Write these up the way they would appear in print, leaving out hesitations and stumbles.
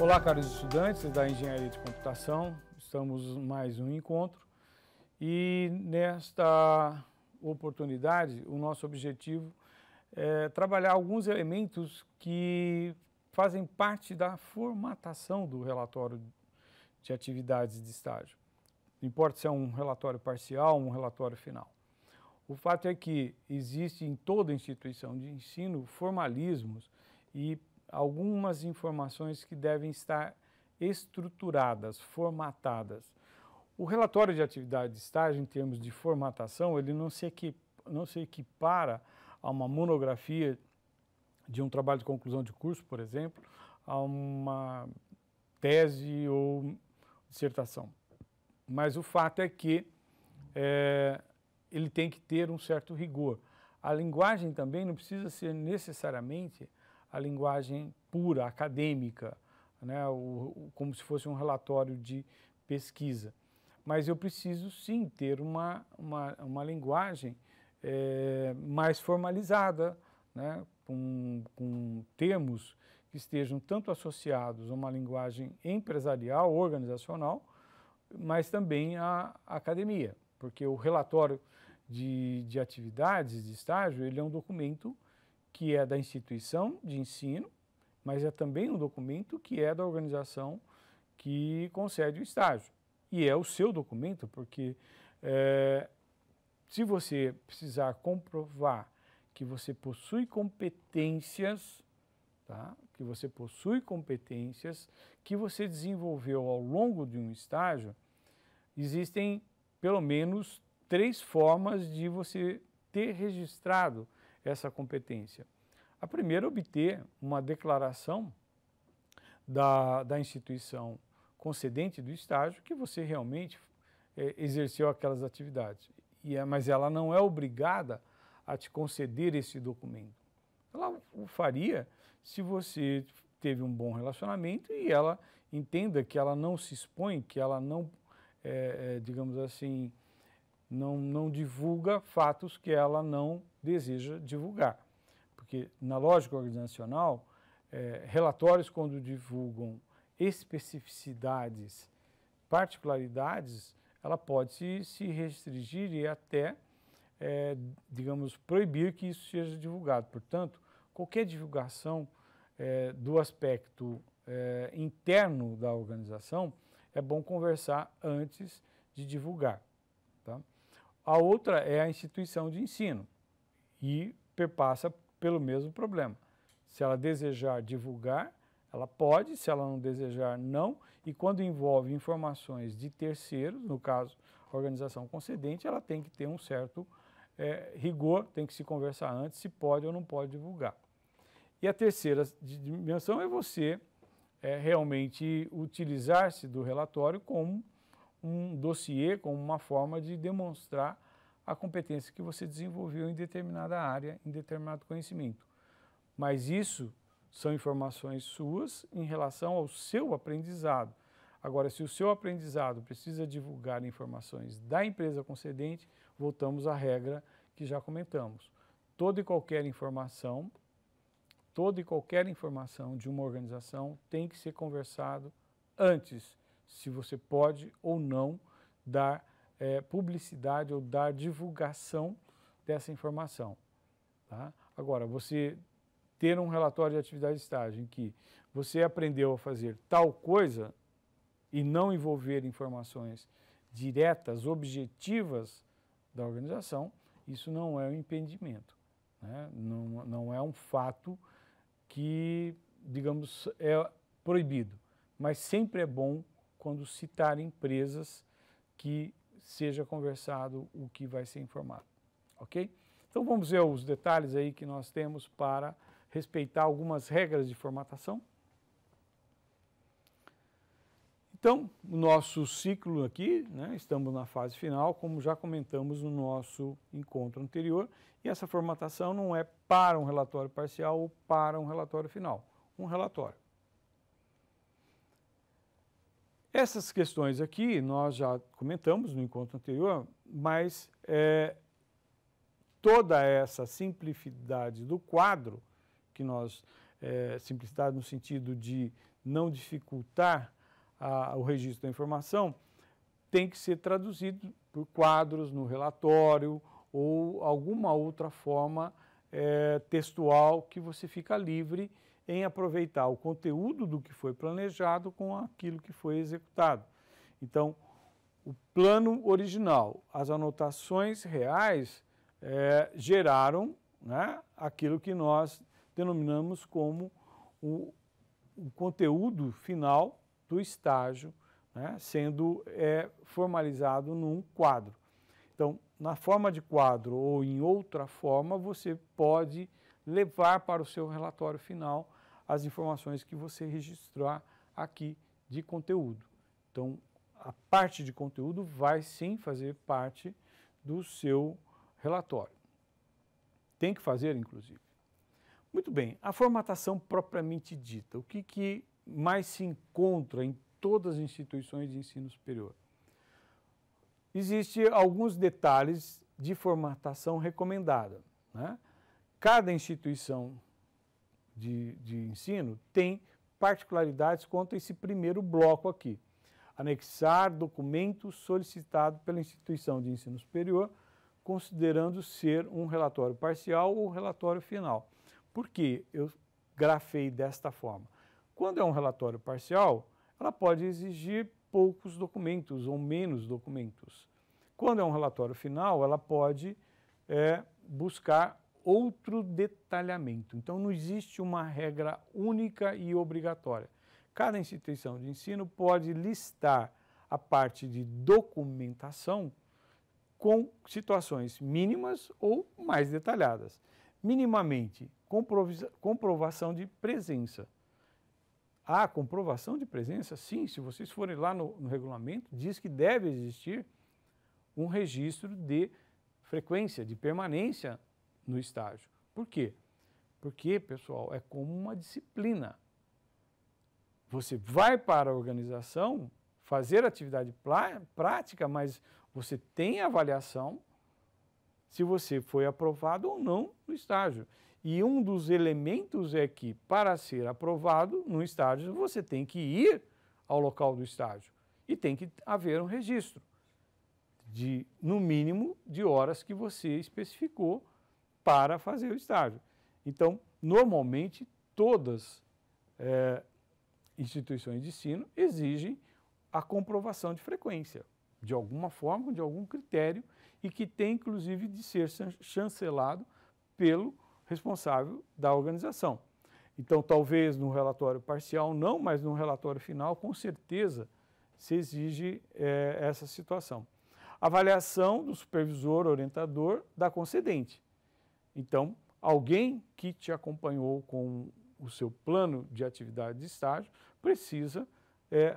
Olá, caros estudantes da Engenharia de Computação, estamos em mais um encontro e nesta oportunidade o nosso objetivo é trabalhar alguns elementos que fazem parte da formatação do relatório de atividades de estágio. Não importa se é um relatório parcial ou um relatório final. O fato é que existe em toda instituição de ensino formalismos e algumas informações que devem estar estruturadas, formatadas. O relatório de atividade de estágio, em termos de formatação, ele não se equipara a uma monografia de um trabalho de conclusão de curso, por exemplo, a uma tese ou dissertação. Mas o fato é que ele tem que ter um certo rigor. A linguagem também não precisa ser necessariamente a linguagem pura, acadêmica, né? Como se fosse um relatório de pesquisa. Mas eu preciso sim ter uma linguagem mais formalizada, né? Com termos que estejam tanto associados a uma linguagem empresarial, organizacional, mas também à academia, porque o relatório de atividades de estágio, ele é um documento que é da instituição de ensino, mas é também um documento que é da organização que concede o estágio. E é o seu documento, porque se você precisar comprovar que você possui competências, tá? Que você possui competências que você desenvolveu ao longo de um estágio, existem pelo menos 3 formas de você ter registrado essa competência. A primeira é obter uma declaração da instituição concedente do estágio que você realmente exerceu aquelas atividades. Mas ela não é obrigada a te conceder esse documento. Ela o faria se você teve um bom relacionamento e ela entenda que ela não se expõe, que ela não, digamos assim, não divulga fatos que ela não deseja divulgar. Porque na lógica organizacional, relatórios quando divulgam especificidades, particularidades, ela pode se restringir e até, digamos, proibir que isso seja divulgado. Portanto, qualquer divulgação do aspecto interno da organização, é bom conversar antes de divulgar. Tá? A outra é a instituição de ensino e perpassa pelo mesmo problema. Se ela desejar divulgar, ela pode, se ela não desejar, não. E quando envolve informações de terceiros, no caso, a organização concedente, ela tem que ter um certo rigor, tem que se conversar antes se pode ou não pode divulgar. E a terceira dimensão é você realmente utilizar-se do relatório como um dossiê, como uma forma de demonstrar a competência que você desenvolveu em determinada área, em determinado conhecimento. Mas isso são informações suas em relação ao seu aprendizado. Agora, se o seu aprendizado precisa divulgar informações da empresa concedente, voltamos à regra que já comentamos. Toda e qualquer informação de uma organização tem que ser conversado antes, se você pode ou não dar publicidade ou dar divulgação dessa informação. Tá? Agora, você ter um relatório de atividade de estágio em que você aprendeu a fazer tal coisa e não envolver informações diretas, objetivas da organização, isso não é um impedimento, né? Não é um fato que, digamos, é proibido, mas sempre é bom quando citar empresas que seja conversado o que vai ser informado, ok? Então vamos ver os detalhes aí que nós temos para respeitar algumas regras de formatação. Então, o nosso ciclo aqui, né, estamos na fase final, como já comentamos no nosso encontro anterior, e essa formatação não é para um relatório parcial ou para um relatório final, um relatório. Essas questões aqui nós já comentamos no encontro anterior, mas toda essa simplicidade do quadro, que nós, simplicidade no sentido de não dificultar o registro da informação, tem que ser traduzido por quadros no relatório ou alguma outra forma textual que você fica livre em aproveitar o conteúdo do que foi planejado com aquilo que foi executado. Então, o plano original, as anotações reais geraram, né, aquilo que nós denominamos como o conteúdo final do estágio, né, sendo formalizado num quadro. Então, na forma de quadro ou em outra forma, você pode levar para o seu relatório final as informações que você registrar aqui de conteúdo. Então, a parte de conteúdo vai sim fazer parte do seu relatório. Tem que fazer, inclusive. Muito bem, a formatação propriamente dita. O que mais se encontra em todas as instituições de ensino superior? Existem alguns detalhes de formatação recomendada, né? Cada instituição de ensino tem particularidades quanto a esse primeiro bloco aqui. Anexar documento solicitado pela instituição de ensino superior, considerando ser um relatório parcial ou relatório final. Por que eu grafei desta forma? Quando é um relatório parcial, ela pode exigir poucos documentos ou menos documentos. Quando é um relatório final, ela pode buscar outro detalhamento. Então, não existe uma regra única e obrigatória. Cada instituição de ensino pode listar a parte de documentação com situações mínimas ou mais detalhadas. Minimamente, comprovação de presença. A comprovação de presença, sim, se vocês forem lá no regulamento, diz que deve existir um registro de frequência, de permanência no estágio. Por quê? Porque, pessoal, é como uma disciplina. Você vai para a organização fazer atividade prática, mas você tem avaliação se você foi aprovado ou não no estágio. E um dos elementos é que, para ser aprovado no estágio, você tem que ir ao local do estágio e tem que haver um registro de, no mínimo, de horas que você especificou para fazer o estágio. Então, normalmente, todas instituições de ensino exigem a comprovação de frequência, de alguma forma, de algum critério, e que tem, inclusive, de ser chancelado pelo responsável da organização. Então, talvez no relatório parcial não, mas no relatório final, com certeza, se exige essa situação. Avaliação do supervisor orientador da concedente. Então, alguém que te acompanhou com o seu plano de atividade de estágio precisa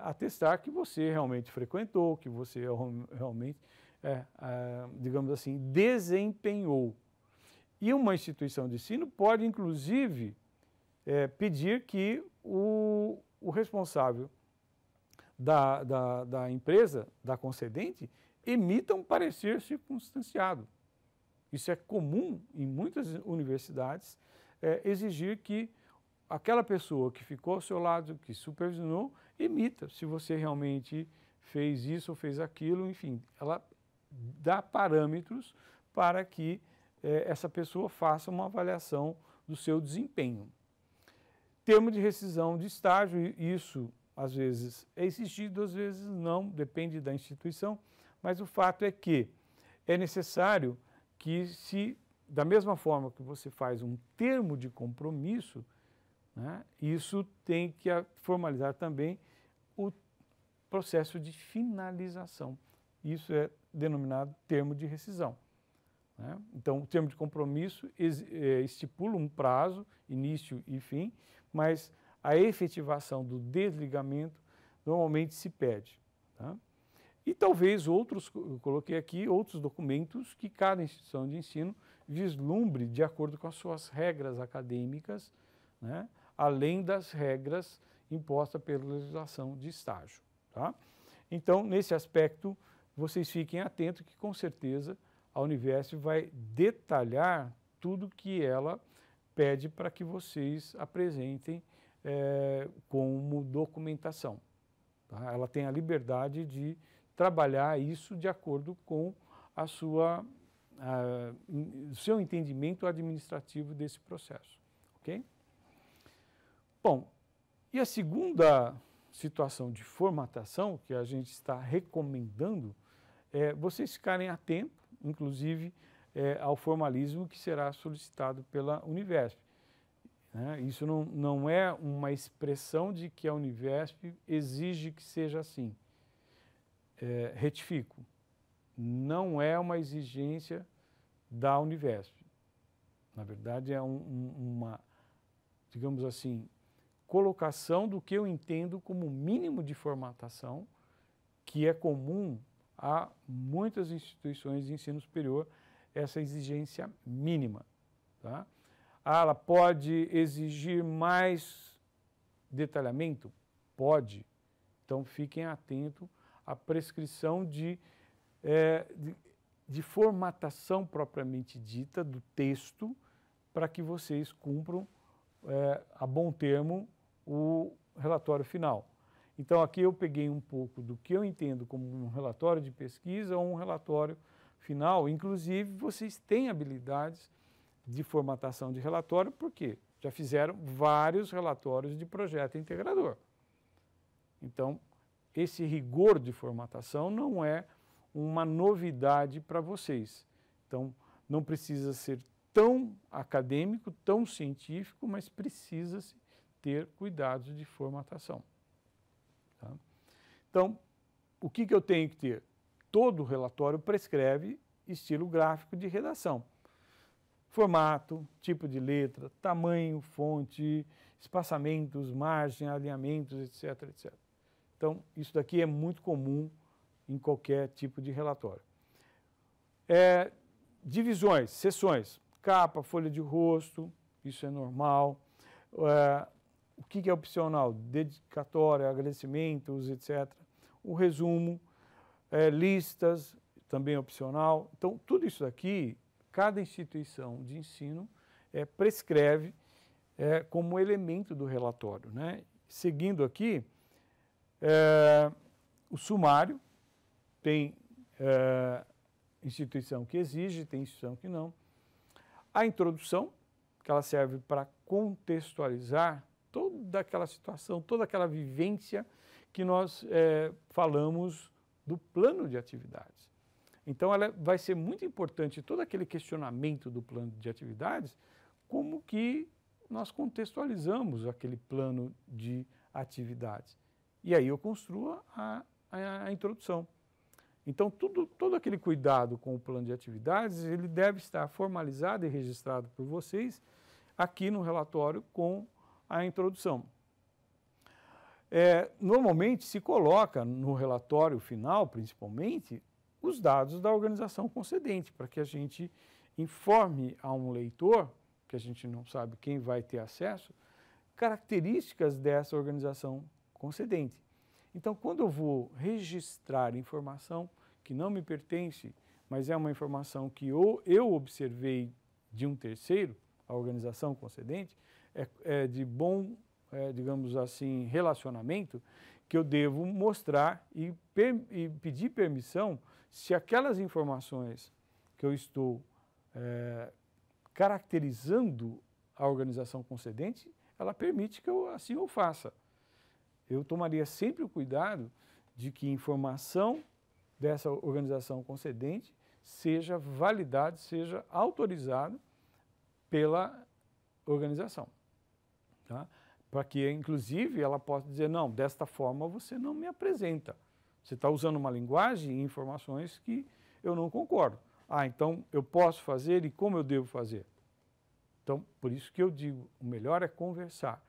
atestar que você realmente frequentou, que você realmente, digamos assim, desempenhou. E uma instituição de ensino pode, inclusive, pedir que o responsável da empresa, da concedente, emita um parecer circunstanciado. Isso é comum em muitas universidades, exigir que aquela pessoa que ficou ao seu lado, que supervisionou, emita se você realmente fez isso ou fez aquilo, enfim, ela dá parâmetros para que essa pessoa faça uma avaliação do seu desempenho. Termo de rescisão de estágio, isso às vezes é exigido, às vezes não, depende da instituição, mas o fato é que é necessário que, da mesma forma que você faz um termo de compromisso, né, isso tem que formalizar também o processo de finalização. Isso é denominado termo de rescisão. Né? Então, o termo de compromisso estipula um prazo, início e fim, mas a efetivação do desligamento normalmente se pede. Tá? E talvez outros, eu coloquei aqui, outros documentos que cada instituição de ensino vislumbre de acordo com as suas regras acadêmicas, né? Além das regras impostas pela legislação de estágio. Tá? Então, nesse aspecto, vocês fiquem atentos que, com certeza, a Univesp vai detalhar tudo que ela pede para que vocês apresentem como documentação. Tá? Ela tem a liberdade de trabalhar isso de acordo com o seu entendimento administrativo desse processo. Ok? Bom, e a segunda situação de formatação que a gente está recomendando é vocês ficarem atentos, inclusive, ao formalismo que será solicitado pela Univesp. Né? Isso não é uma expressão de que a Univesp exige que seja assim. Retifico, não é uma exigência da Univesp. Na verdade, é uma, digamos assim, colocação do que eu entendo como mínimo de formatação, que é comum a muitas instituições de ensino superior, essa exigência mínima. Tá? Ela pode exigir mais detalhamento? Pode. Então, fiquem atentos à prescrição de formatação propriamente dita do texto para que vocês cumpram a bom termo o relatório final. Então, aqui eu peguei um pouco do que eu entendo como um relatório de pesquisa ou um relatório final. Inclusive, vocês têm habilidades de formatação de relatório, porque já fizeram vários relatórios de projeto integrador. Então, esse rigor de formatação não é uma novidade para vocês. Então, não precisa ser tão acadêmico, tão científico, mas precisa-se ter cuidados de formatação. Tá? Então, o que eu tenho que ter? Todo relatório prescreve estilo gráfico de redação. Formato, tipo de letra, tamanho, fonte, espaçamentos, margem, alinhamentos, etc, etc. Então, isso daqui é muito comum em qualquer tipo de relatório. Divisões, seções, capa, folha de rosto, isso é normal. O que é opcional? Dedicatória, agradecimentos, etc. O resumo, listas, também opcional. Então, tudo isso aqui, cada instituição de ensino prescreve como elemento do relatório. Né? Seguindo aqui, o sumário, tem instituição que exige, tem instituição que não. A introdução, que ela serve para contextualizar toda aquela situação, toda aquela vivência que nós falamos do plano de atividades. Então, ela vai ser muito importante, todo aquele questionamento do plano de atividades, como que nós contextualizamos aquele plano de atividades. E aí eu construo a introdução. Então, todo aquele cuidado com o plano de atividades, ele deve estar formalizado e registrado por vocês aqui no relatório com a introdução. Normalmente se coloca no relatório final, principalmente, os dados da organização concedente, para que a gente informe a um leitor, que a gente não sabe quem vai ter acesso, características dessa organização concedente. Então, quando eu vou registrar informação que não me pertence, mas é uma informação que eu observei de um terceiro, a organização concedente, de bom, digamos assim, relacionamento, que eu devo mostrar e pedir permissão se aquelas informações que eu estou caracterizando a organização concedente, ela permite que assim eu faça. Eu tomaria sempre o cuidado de que informação dessa organização concedente seja validada, seja autorizada pela organização. Tá? Para que, inclusive, ela possa dizer, não, desta forma você não me apresenta. Você está usando uma linguagem e informações que eu não concordo. Então eu posso fazer e como eu devo fazer? Então, por isso que eu digo, o melhor é conversar.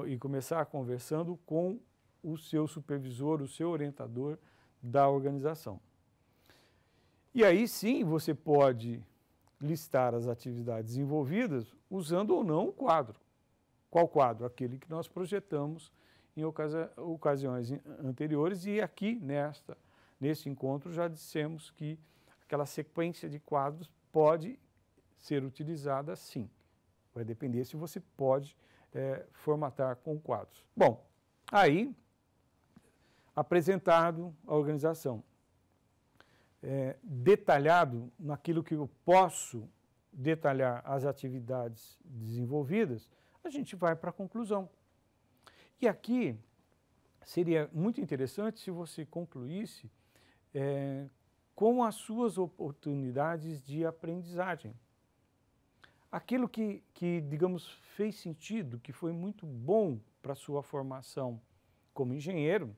E começar conversando com o seu supervisor, o seu orientador da organização. E aí sim você pode listar as atividades envolvidas usando ou não o quadro. Qual quadro? Aquele que nós projetamos em ocasiões anteriores e aqui nesse encontro já dissemos que aquela sequência de quadros pode ser utilizada sim. Vai depender se você pode formatar com quadros. Bom, aí, apresentado a organização, detalhado naquilo que eu posso detalhar as atividades desenvolvidas, a gente vai para a conclusão. E aqui seria muito interessante se você concluísse com as suas oportunidades de aprendizagem. Aquilo que, digamos, fez sentido, que foi muito bom para a sua formação como engenheiro,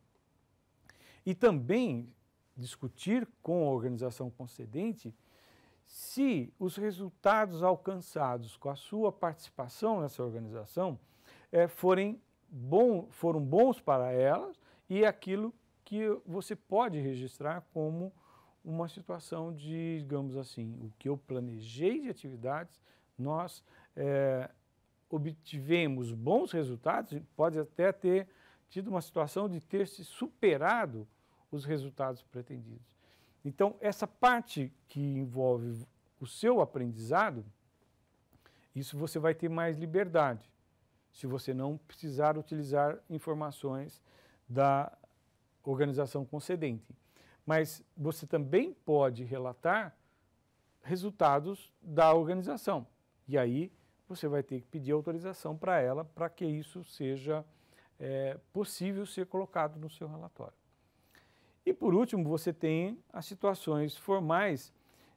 e também discutir com a organização concedente se os resultados alcançados com a sua participação nessa organização foram bons para elas e aquilo que você pode registrar como uma situação de, digamos assim, o que eu planejei de atividades, nós obtivemos bons resultados, pode até ter tido uma situação de ter se superado os resultados pretendidos. Então, essa parte que envolve o seu aprendizado, isso você vai ter mais liberdade, se você não precisar utilizar informações da organização concedente. Mas você também pode relatar resultados da organização. E aí você vai ter que pedir autorização para ela para que isso seja possível ser colocado no seu relatório. E por último, você tem as situações formais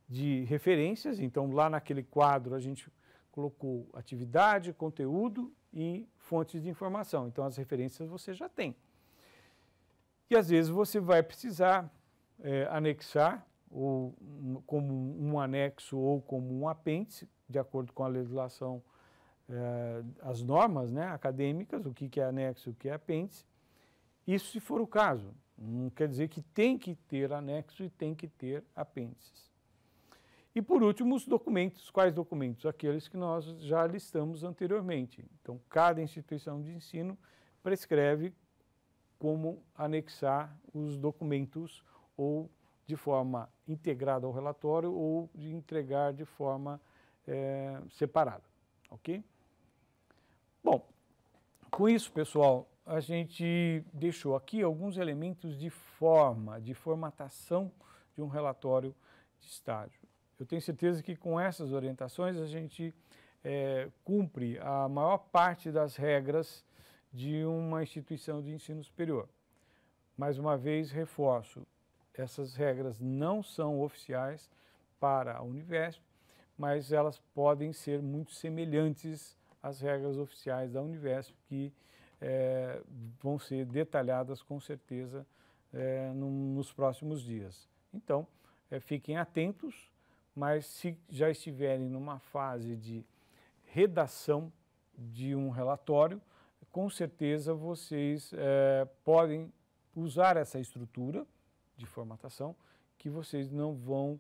de referências. Então, lá naquele quadro a gente colocou atividade, conteúdo e fontes de informação. Então, as referências você já tem. E às vezes você vai precisar anexar, ou como um anexo ou como um apêndice, de acordo com a legislação, as normas, né, acadêmicas, o que é anexo e o que é apêndice. Isso se for o caso. Não quer dizer que tem que ter anexo e tem que ter apêndices. E por último, os documentos. Quais documentos? Aqueles que nós já listamos anteriormente. Então, cada instituição de ensino prescreve como anexar os documentos ou de forma integrada ao relatório ou de entregar de forma separada, ok? Bom, com isso, pessoal, a gente deixou aqui alguns elementos de formatação de um relatório de estágio. Eu tenho certeza que com essas orientações a gente cumpre a maior parte das regras de uma instituição de ensino superior. Mais uma vez, reforço, essas regras não são oficiais para a Univesp, mas elas podem ser muito semelhantes às regras oficiais da Univesp, que vão ser detalhadas com certeza nos próximos dias. Então, fiquem atentos, mas se já estiverem numa fase de redação de um relatório, com certeza vocês podem usar essa estrutura de formatação, que vocês não vão,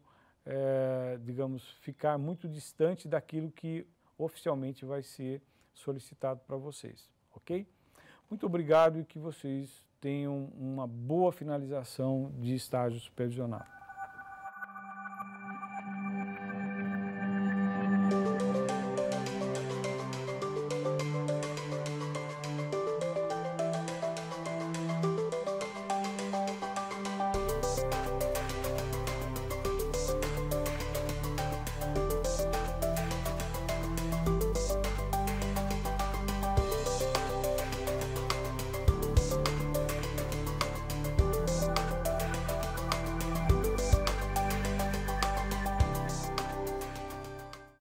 digamos, ficar muito distante daquilo que oficialmente vai ser solicitado para vocês, ok? Muito obrigado e que vocês tenham uma boa finalização de estágio supervisionado.